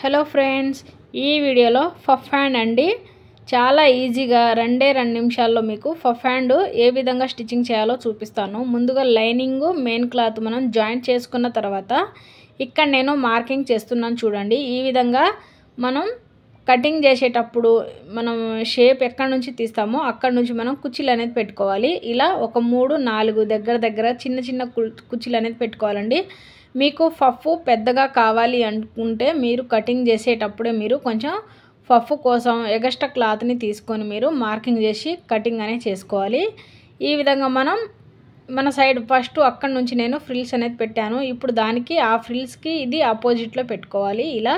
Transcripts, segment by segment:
Hello friends, ఈ వీడియోలో puff hand అండి. చాలా ఈజీగా 2 నిమిషాల్లో మీకు పఫ్ హ్యాండ్ ఏ విధంగా స్టిచ్చింగ్ చేయాలో చూపిస్తాను. ముందుగా లైనింగ్ మెయిన్ క్లాత్ మనం జాయింట్ చేసుకున్న తర్వాత ఇక్కడ నేను మార్కింగ్ చేస్తున్నాను చూడండి. ఈ విధంగా మనం కటింగ్ చేసేటప్పుడు మనం షేప్ ఎక్కడి నుంచి తీస్తామో అక్కడ నుంచి మనం కుర్చీలు అనేది పెట్టుకోవాలి. ఇలా ఒక 3-4 దగ్గర చిన్న చిన్న కుర్చీలు అనేది పెట్టుకోవాలండి. మీకు పఫ్ పెద్దగా కావాలి అనుకుంటే మీరు కటింగ్ చేసేటప్పుడే మీరు కొంచెం పఫ్ కోసం ఎక్స్ట్రా క్లాత్ని తీసుకొని మీరు మార్కింగ్ చేసి కటింగ్ అనేది చేసుకోవాలి. ఈ విధంగా మన సైడ్ ఫస్ట్ అక్కడ నుంచి నేను ఫ్రిల్స్ అనేది పెట్టాను. ఇప్పుడు దానికి ఆ ఫ్రిల్స్కి ఇది ఆపోజిట్లో పెట్టుకోవాలి. ఇలా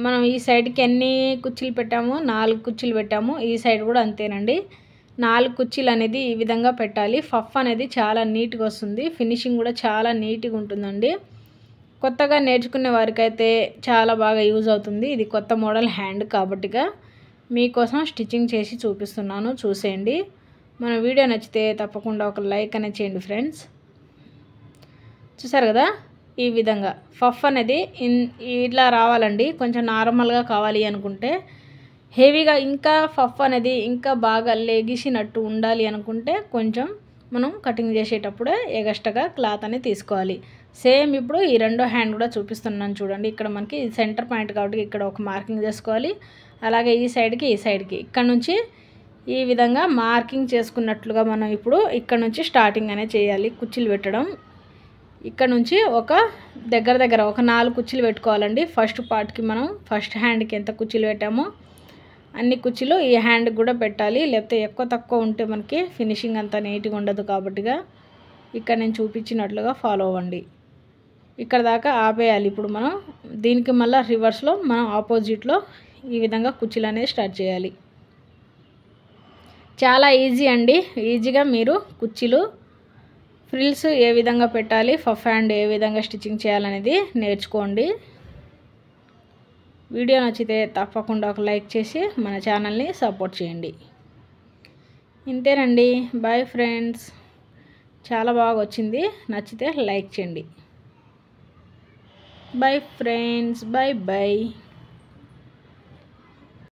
మనం ఈ సైడ్కి ఎన్ని కుర్చీలు పెట్టాము? 4 కుర్చీలు పెట్టాము. ఈ సైడ్ కూడా అంతేనండి. 4 కుర్చీలు అనేది ఈ విధంగా పెట్టాలి. పఫ్ అనేది చాలా నీట్గా వస్తుంది. ఫినిషింగ్ కూడా చాలా నీట్గా ఉంటుందండి. కొత్తగా నేర్చుకునే వారికైతే చాలా బాగా యూజ్ అవుతుంది. ఇది కొత్త మోడల్ హ్యాండ్ కాబట్టిగా మీకోసం స్టిచ్చింగ్ చేసి చూపిస్తున్నాను, చూసేయండి. మన వీడియో నచ్చితే తప్పకుండా ఒక లైక్ అనేది చేయండి ఫ్రెండ్స్. చూసారు కదా, ఈ విధంగా పఫ్ అనేది ఇట్లా రావాలండి. కొంచెం నార్మల్గా కావాలి అనుకుంటే, హెవీగా ఇంకా పఫ్ అనేది ఇంకా బాగా లెగిసినట్టు ఉండాలి అనుకుంటే కొంచెం మనం కటింగ్ చేసేటప్పుడే ఎగస్ట్రాగా క్లాత్ అనేది తీసుకోవాలి. సేమ్ ఇప్పుడు ఈ రెండో హ్యాండ్ కూడా చూపిస్తున్నాను చూడండి. ఇక్కడ మనకి సెంటర్ పాయింట్ కాబట్టి ఇక్కడ ఒక మార్కింగ్ చేసుకోవాలి. అలాగే ఈ సైడ్కి ఇక్కడ నుంచి ఈ విధంగా మార్కింగ్ చేసుకున్నట్లుగా మనం ఇప్పుడు ఇక్కడ నుంచి స్టార్టింగ్ అనేది చేయాలి. కుర్చీలు పెట్టడం ఇక్కడ నుంచి ఒక దగ్గర ఒక 4 కుర్చీలు పెట్టుకోవాలండి. ఫస్ట్ పార్ట్కి మనం ఫస్ట్ హ్యాండ్కి ఎంత కుర్చీలు పెట్టామో అన్ని కుర్చీలు ఈ హ్యాండ్కి కూడా పెట్టాలి. లేకపోతే ఎక్కువ తక్కువ ఉంటే మనకి ఫినిషింగ్ అంత నీట్గా ఉండదు. కాబట్టిగా ఇక్కడ నేను చూపించినట్లుగా ఫాలో అవ్వండి. ఇక్కడ దాకా ఆపేయాలి. ఇప్పుడు మనం దీనికి మళ్ళీ రివర్స్లో మనం ఆపోజిట్లో ఈ విధంగా కుర్చీలు అనేది స్టార్ట్ చేయాలి. చాలా ఈజీ అండి. ఈజీగా మీరు కుర్చీలు ఫ్రిల్స్ ఏ విధంగా పెట్టాలి, పఫ్ హ్యాండ్ ఏ విధంగా స్టిచ్చింగ్ చేయాలనేది నేర్చుకోండి. వీడియో నచ్చితే తప్పకుండా ఒక లైక్ చేసి మన ఛానల్ని సపోర్ట్ చేయండి. ఇంతేనండి. Bye friends. చాలా బాగా వచ్చింది. నచ్చితే లైక్ చేయండి. Bye friends. బాయ్.